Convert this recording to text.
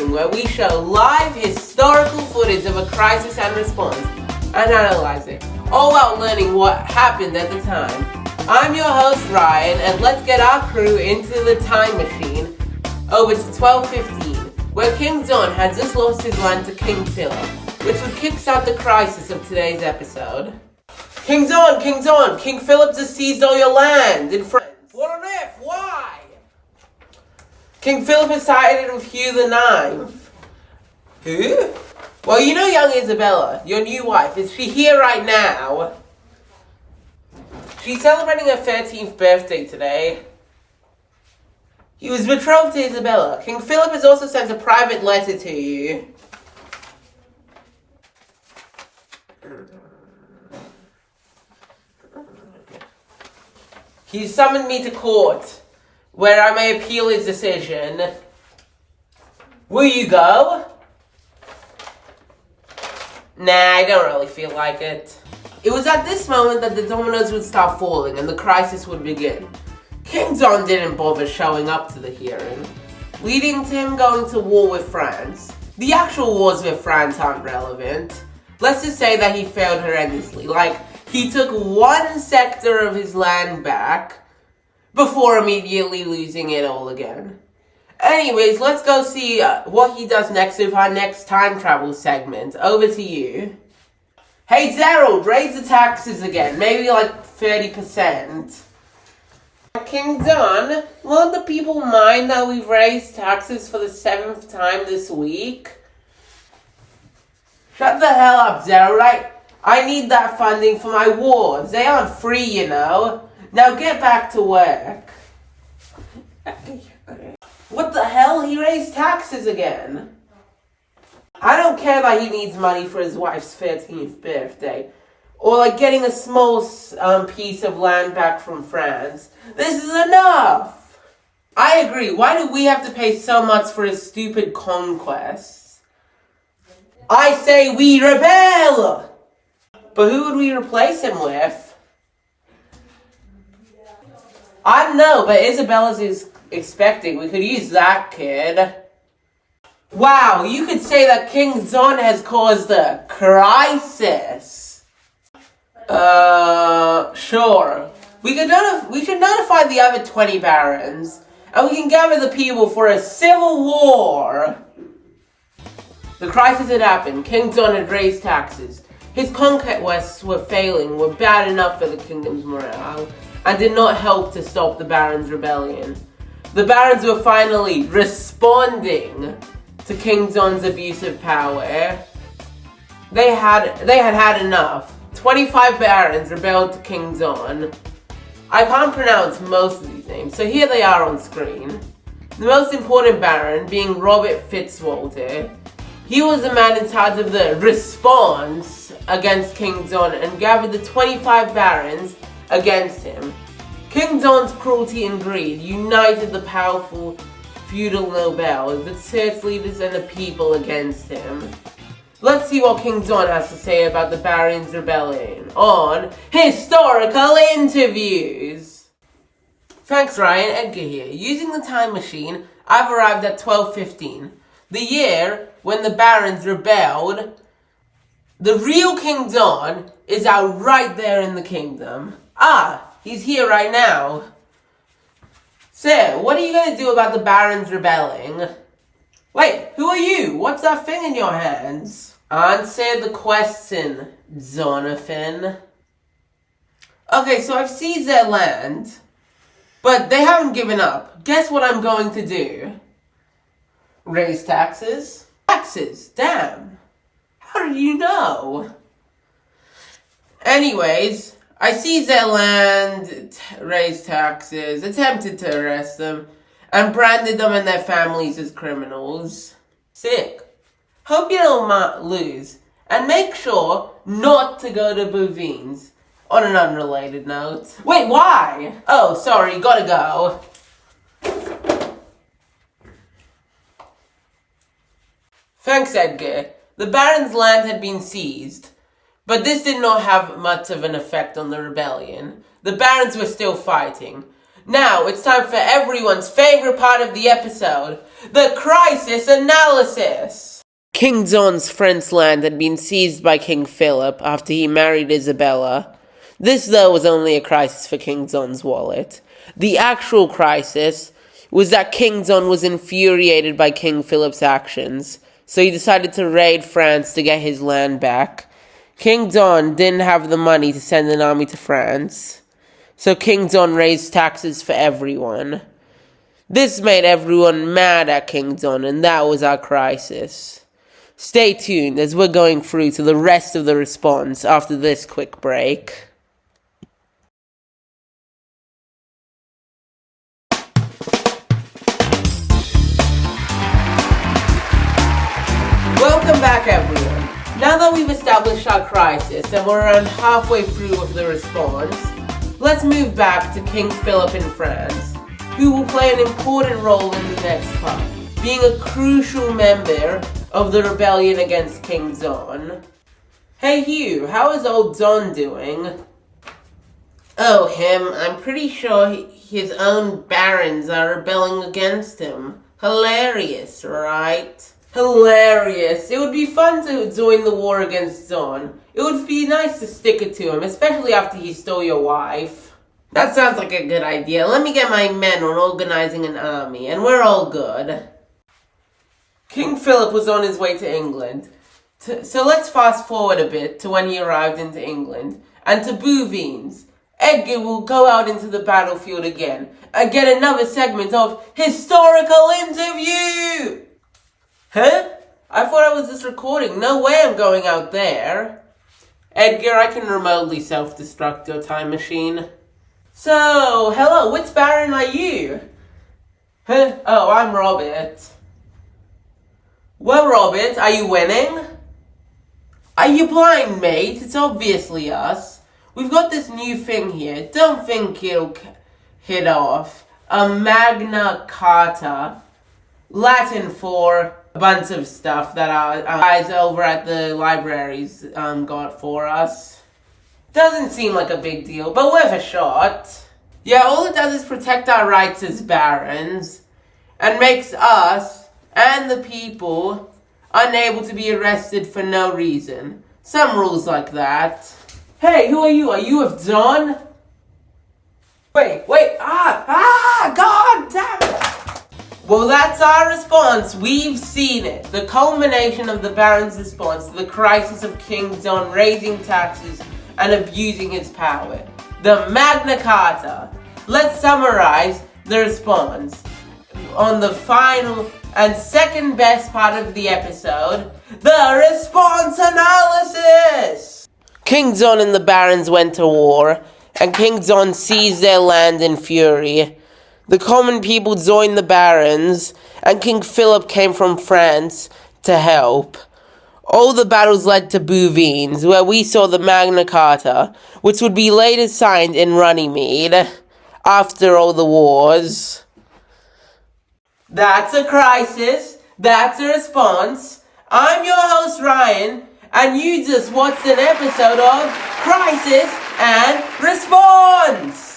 Gaming, where we show live historical footage of a crisis and response and analyze it, all while learning what happened at the time. I'm your host Ryan, and let's get our crew into the time machine over to 1215, where King John had just lost his land to King Philip, which would kickstart the crisis of today's episode. King John, King Philip just seized all your land in France. What on earth? Why? King Philip has sided with Hugh the Ninth. Who? Well, you know young Isabella, your new wife. Is she here right now? She's celebrating her 13th birthday today. He was betrothed to Isabella. King Philip has also sent a private letter to you. He summoned me to court, where I may appeal his decision. Will you go? Nah, I don't really feel like it. It was at this moment that the dominoes would start falling and the crisis would begin. King John didn't bother showing up to the hearing, leading to him going to war with France. The actual wars with France aren't relevant. Let's just say that he failed horrendously. Like, he took one sector of his land back before immediately losing it all again. Anyways, let's go see what he does next with our next time travel segment. Over to you. Hey Gerald, raise the taxes again. Maybe like 30%. King John, won't the people mind that we've raised taxes for the 7th time this week? Shut the hell up, Gerald. I need that funding for my wars. They aren't free, you know. Now get back to work. What the hell? He raised taxes again. I don't care that he needs money for his wife's 13th birthday. Or like getting a small piece of land back from France. This is enough! I agree. Why do we have to pay so much for his stupid conquests? I say we rebel! But who would we replace him with? I don't know, but Isabella's is expecting. We could use that kid. Wow, you could say that King John has caused a crisis. Sure. We should notify the other 20 barons, and we can gather the people for a civil war. The crisis had happened. King John had raised taxes. His conquests were bad enough for the kingdom's morale, and did not help to stop the barons' rebellion. The barons were finally responding to King John's abuse of power. They had enough. 25 barons rebelled to King John. I can't pronounce most of these names, so here they are on screen. The most important baron being Robert Fitzwalter. He was the man in charge of the response against King John and gathered the 25 barons against him. King John's cruelty and greed united the powerful feudal nobles, the church leaders, and the people against him. Let's see what King John has to say about the barons' rebellion on Historical Interviews. Thanks Ryan, Edgar here. Using the time machine, I've arrived at 1215, the year when the barons rebelled. The real King John is out right there in the kingdom. Ah, he's here right now. So, what are you going to do about the barons rebelling? Wait, who are you? What's that thing in your hands? Answer the question, Jonathan. Okay, so I've seized their land, but they haven't given up. Guess what I'm going to do? Raise taxes? Taxes, damn. How did you know? Anyways, I seized their land, raised taxes, attempted to arrest them, and branded them and their families as criminals. Sick. Hope you don't lose. And make sure not to go to Bouvin's. On an unrelated note. Wait, why? Oh, sorry, gotta go. Thanks, Edgar. The Baron's land had been seized, but this did not have much of an effect on the rebellion. The Barons were still fighting. Now, it's time for everyone's favorite part of the episode, The Crisis Analysis! King John's French land had been seized by King Philip after he married Isabella. This, though, was only a crisis for King John's wallet. The actual crisis was that King John was infuriated by King Philip's actions, so he decided to raid France to get his land back. King John didn't have the money to send an army to France, so King John raised taxes for everyone. This made everyone mad at King John, and that was our crisis. Stay tuned as we're going through to the rest of the response after this quick break. Welcome back, everyone. Now that we've established our crisis and we're around halfway through with the response, let's move back to King Philip in France, who will play an important role in the next part, being a crucial member of the rebellion against King John. Hey Hugh, how is old John doing? Oh, him? I'm pretty sure his own barons are rebelling against him. Hilarious, right? Hilarious. It would be fun to join the war against John. It would be nice to stick it to him, especially after he stole your wife. That sounds like a good idea. Let me get my men on organizing an army, and we're all good. King Philip was on his way to England. So let's fast forward a bit to when he arrived into England, and to Bouvines. Edgar will go out into the battlefield again, and get another segment of Historical Interview! Huh? I thought I was just recording. No way I'm going out there. Edgar, I can remotely self-destruct your time machine. So, hello, which baron are you? Huh? Oh, I'm Robert. Well, Robert, are you winning? Are you blind, mate? It's obviously us. We've got this new thing here. Don't think it'll hit off. A Magna Carta. Latin for a bunch of stuff that our guys over at the libraries got for us. Doesn't seem like a big deal, but worth a shot. Yeah, all it does is protect our rights as barons, and makes us and the people unable to be arrested for no reason. Some rules like that. Hey, who are you? Are you with John? Wait, God damn it! Well, that's our response. We've seen it. The culmination of the Baron's response to the crisis of King John raising taxes and abusing his power. The Magna Carta. Let's summarize the response on the final and second best part of the episode, the response analysis. King John and the Barons went to war, and King John seized their land in fury. The common people joined the barons, and King Philip came from France to help. All the battles led to Bouvines, where we saw the Magna Carta, which would be later signed in Runnymede, after all the wars. That's a crisis. That's a response. I'm your host, Ryan, and you just watched an episode of Crisis and Response!